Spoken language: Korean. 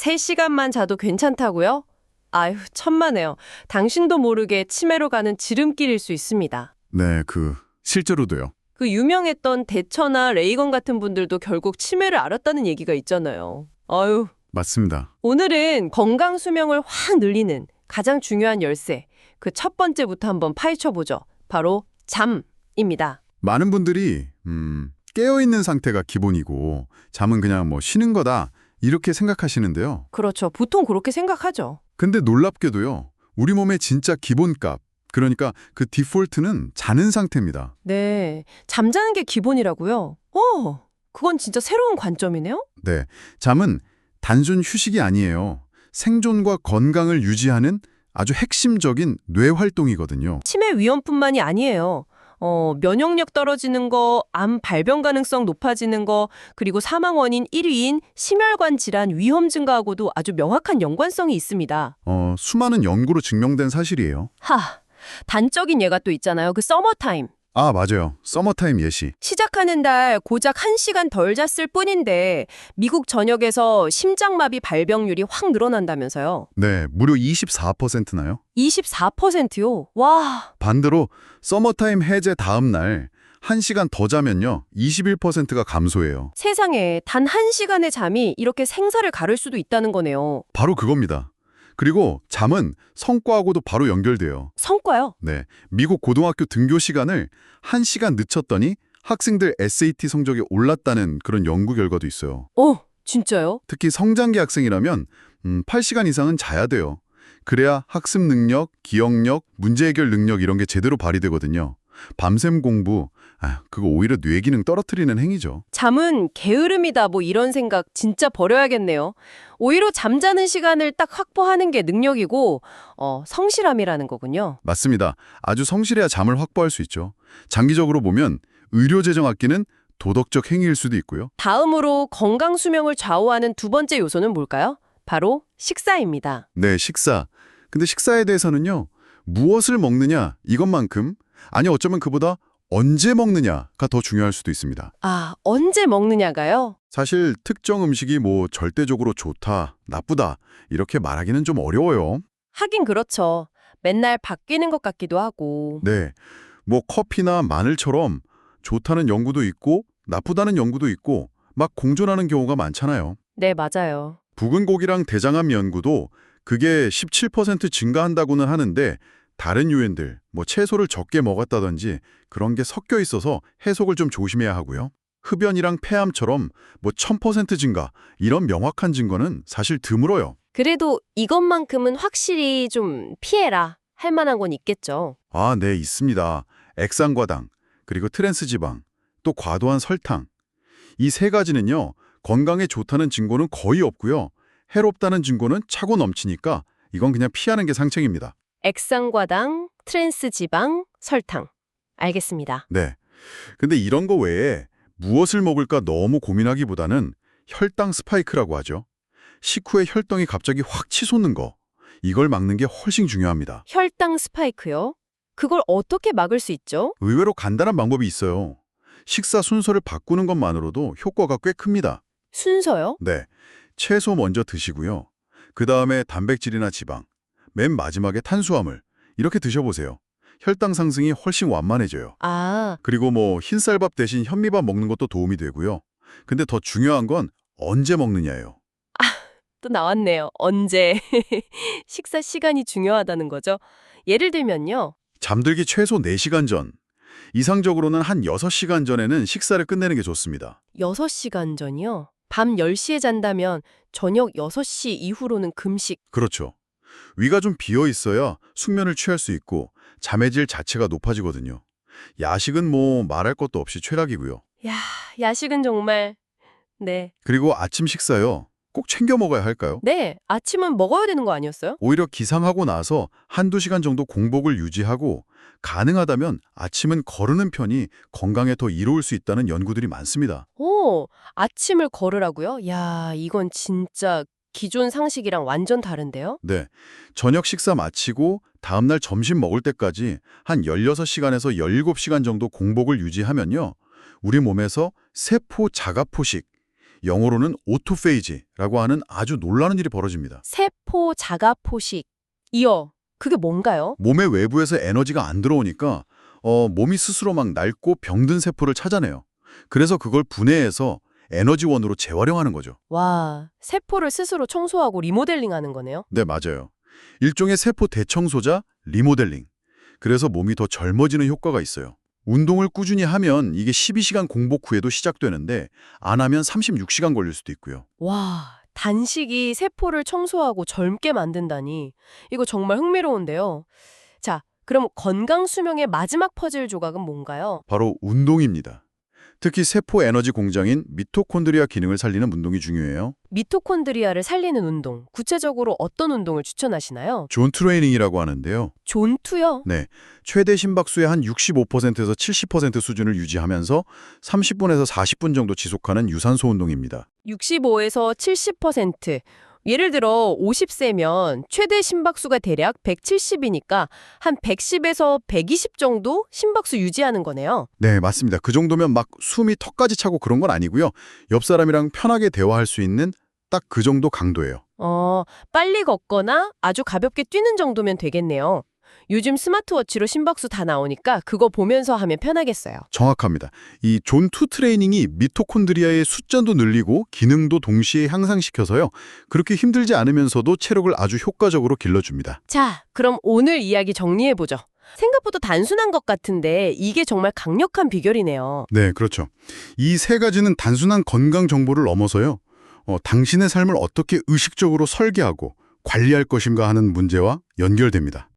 3시간만 자도 괜찮다고요? 아휴, 천만에요. 당신도 모르게 치매로 가는 지름길일 수 있습니다. 네, 실제로도요. 그 유명했던 대처나 레이건 같은 분들도 결국 치매를 앓았다는 얘기가 있잖아요. 아유, 맞습니다. 오늘은 건강 수명을 확 늘리는 가장 중요한 열쇠, 그 첫 번째부터 한번 파헤쳐보죠. 바로 잠입니다. 많은 분들이 깨어있는 상태가 기본이고 잠은 그냥 쉬는 거다 이렇게 생각하시는데요. 그렇죠. 보통 그렇게 생각하죠. 근데 놀랍게도요. 우리 몸의 진짜 기본값, 그러니까 그 디폴트는 자는 상태입니다. 네, 잠자는 게 기본이라고요? 그건 진짜 새로운 관점이네요? 네, 잠은 단순 휴식이 아니에요. 생존과 건강을 유지하는 아주 핵심적인 뇌 활동이거든요. 치매 위험뿐만이 아니에요. 면역력 떨어지는 거, 암 발병 가능성 높아지는 거, 그리고 사망 원인 1위인 심혈관 질환 위험 증가하고도 아주 명확한 연관성이 있습니다. 수많은 연구로 증명된 사실이에요. 단적인 예가 또 있잖아요. 그 서머타임. 아, 맞아요. 서머타임 예시. 시작하는 달 고작 1시간 덜 잤을 뿐인데 미국 전역에서 심장마비 발병률이 확 늘어난다면서요. 네, 무려 24%나요? 24%요? 와. 반대로 서머타임 해제 다음 날 1시간 더 자면요. 21%가 감소해요. 세상에 단 1시간의 잠이 이렇게 생사를 가를 수도 있다는 거네요. 바로 그겁니다. 그리고 잠은 성과하고도 바로 연결돼요. 성과요? 네, 미국 고등학교 등교 시간을 1시간 늦췄더니 학생들 SAT 성적이 올랐다는 그런 연구 결과도 있어요. 진짜요? 특히 성장기 학생이라면 8시간 이상은 자야 돼요. 그래야 학습 능력, 기억력, 문제 해결 능력 이런 게 제대로 발휘되거든요. 밤샘 공부, 그거 오히려 뇌 기능 떨어뜨리는 행위죠. 잠은 게으름이다 뭐 이런 생각 진짜 버려야겠네요. 오히려 잠자는 시간을 딱 확보하는 게 능력이고 성실함이라는 거군요. 맞습니다. 아주 성실해야 잠을 확보할 수 있죠. 장기적으로 보면 의료 재정 아끼는 도덕적 행위일 수도 있고요. 다음으로 건강 수명을 좌우하는 두 번째 요소는 뭘까요? 바로 식사입니다. 네, 식사. 근데 식사에 대해서는요. 무엇을 먹느냐 이것만큼 아니 어쩌면 그보다 언제 먹느냐가 더 중요할 수도 있습니다. 언제 먹느냐가요? 사실 특정 음식이 절대적으로 좋다, 나쁘다 이렇게 말하기는 좀 어려워요. 하긴 그렇죠. 맨날 바뀌는 것 같기도 하고. 네, 커피나 마늘처럼 좋다는 연구도 있고 나쁘다는 연구도 있고 막 공존하는 경우가 많잖아요. 네, 맞아요. 붉은 고기랑 대장암 연구도 그게 17% 증가한다고는 하는데 다른 요인들, 채소를 적게 먹었다든지 그런 게 섞여 있어서 해석을 좀 조심해야 하고요. 흡연이랑 폐암처럼 1000% 증가, 이런 명확한 증거는 사실 드물어요. 그래도 이것만큼은 확실히 좀 피해라 할 만한 건 있겠죠. 네, 있습니다. 액상과당, 그리고 트랜스지방, 또 과도한 설탕. 이 세 가지는요, 건강에 좋다는 증거는 거의 없고요. 해롭다는 증거는 차고 넘치니까 이건 그냥 피하는 게 상책입니다. 액상과당, 트랜스지방, 설탕. 알겠습니다. 네. 근데 이런 거 외에 무엇을 먹을까 너무 고민하기보다는 혈당 스파이크라고 하죠. 식후에 혈당이 갑자기 확 치솟는 거. 이걸 막는 게 훨씬 중요합니다. 혈당 스파이크요? 그걸 어떻게 막을 수 있죠? 의외로 간단한 방법이 있어요. 식사 순서를 바꾸는 것만으로도 효과가 꽤 큽니다. 순서요? 네. 채소 먼저 드시고요. 그 다음에 단백질이나 지방, 맨 마지막에 탄수화물 이렇게 드셔보세요. 혈당 상승이 훨씬 완만해져요. 그리고 흰쌀밥 대신 현미밥 먹는 것도 도움이 되고요. 근데 더 중요한 건 언제 먹느냐예요. 또 나왔네요. 언제. 식사 시간이 중요하다는 거죠. 예를 들면요. 잠들기 최소 4시간 전, 이상적으로는 한 6시간 전에는 식사를 끝내는 게 좋습니다. 6시간 전이요? 밤 10시에 잔다면 저녁 6시 이후로는 금식. 그렇죠. 위가 좀 비어 있어야 숙면을 취할 수 있고 잠의 질 자체가 높아지거든요. 야식은 말할 것도 없이 최악이고요. 야식은 정말. 네. 그리고 아침 식사요. 꼭 챙겨 먹어야 할까요? 네, 아침은 먹어야 되는 거 아니었어요? 오히려 기상하고 나서 한두 시간 정도 공복을 유지하고 가능하다면 아침은 거르는 편이 건강에 더 이로울 수 있다는 연구들이 많습니다. 아침을 걸으라고요? 이건 진짜 기존 상식이랑 완전 다른데요? 네, 저녁 식사 마치고 다음날 점심 먹을 때까지 한 16시간에서 17시간 정도 공복을 유지하면요. 우리 몸에서 세포 자가포식, 영어로는 오토페이지라고 하는 아주 놀라운 일이 벌어집니다. 세포 자가 포식. 그게 뭔가요? 몸의 외부에서 에너지가 안 들어오니까 몸이 스스로 막 낡고 병든 세포를 찾아내요. 그래서 그걸 분해해서 에너지원으로 재활용하는 거죠. 와, 세포를 스스로 청소하고 리모델링하는 거네요. 네, 맞아요. 일종의 세포 대청소자, 리모델링. 그래서 몸이 더 젊어지는 효과가 있어요. 운동을 꾸준히 하면 이게 12시간 공복 후에도 시작되는데 안 하면 36시간 걸릴 수도 있고요. 와, 단식이 세포를 청소하고 젊게 만든다니. 이거 정말 흥미로운데요. 자, 그럼 건강 수명의 마지막 퍼즐 조각은 뭔가요? 바로 운동입니다. 특히 세포 에너지 공장인 미토콘드리아 기능을 살리는 운동이 중요해요. 미토콘드리아를 살리는 운동, 구체적으로 어떤 운동을 추천하시나요? 존 트레이닝이라고 하는데요. 존투요? 네, 최대 심박수의 한 65%에서 70% 수준을 유지하면서 30분에서 40분 정도 지속하는 유산소 운동입니다. 65에서 70%. 예를 들어 50세면 최대 심박수가 대략 170이니까 한 110에서 120 정도 심박수 유지하는 거네요. 네, 맞습니다. 그 정도면 막 숨이 턱까지 차고 그런 건 아니고요. 옆 사람이랑 편하게 대화할 수 있는 딱 그 정도 강도예요. 빨리 걷거나 아주 가볍게 뛰는 정도면 되겠네요. 요즘 스마트워치로 심박수 다 나오니까 그거 보면서 하면 편하겠어요. 정확합니다. 이 존2 트레이닝이 미토콘드리아의 숫자도 늘리고 기능도 동시에 향상시켜서요. 그렇게 힘들지 않으면서도 체력을 아주 효과적으로 길러줍니다. 자, 그럼 오늘 이야기 정리해보죠. 생각보다 단순한 것 같은데 이게 정말 강력한 비결이네요. 네, 그렇죠. 이 세 가지는 단순한 건강 정보를 넘어서요. 당신의 삶을 어떻게 의식적으로 설계하고 관리할 것인가 하는 문제와 연결됩니다.